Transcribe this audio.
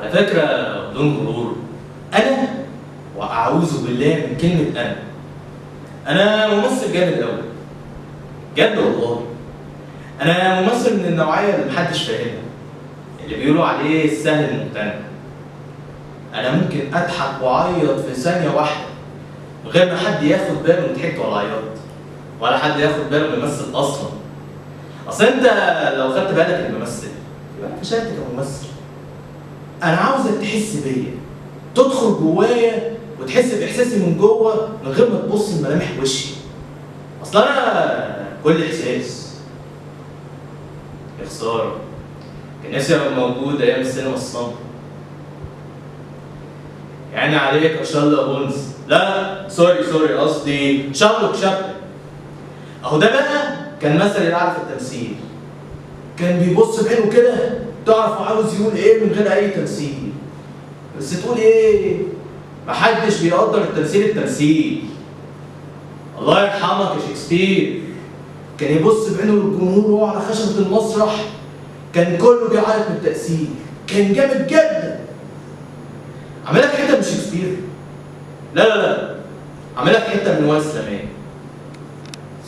على فكرة بدون غرور، أنا وأعوذ بالله من كلمة أنا ممثل جامد أوي. جد والله. أنا ممثل من النوعية اللي محدش فاهمها، اللي بيقولوا عليه السهل الممتنع. أنا ممكن أضحك وأعيط في ثانية واحدة من غير ما حد ياخد باله من ضحكت ولا عيطت، ولا حد ياخد باله من الممثل أصلا. أصل أنت لو خدت بالك إني بمثل يبقى أنا فشلت كممثل. أنا عاوزك تحس بيا، تدخل جوايا وتحس بإحساسي من جوه من غير ما تبص لملامح وشي. أصل أنا كل إحساس. يا خسارة، كان نفسي أبقى موجود أيام السينما الصامتة. يعني عليك يا شارلوك هولمز، لا سوري قصدي شارلوك شابلن. أهو ده بقى كان مثل الأعلى في التمثيل. كان بيبص بعينه كده تعرف هو عاوز يقول إيه من غير أي تمثيل. بس تقول إيه؟ محدش بيقدر التمثيل. الله يرحمك يا شكسبير. كان يبص بعينه للجمهور وهو على خشبة المسرح، كان كله بيعيط من التأثير. كان جامد جدا. عاملك حتة من شكسبير؟ لا عاملك حتة من وائل سليمان.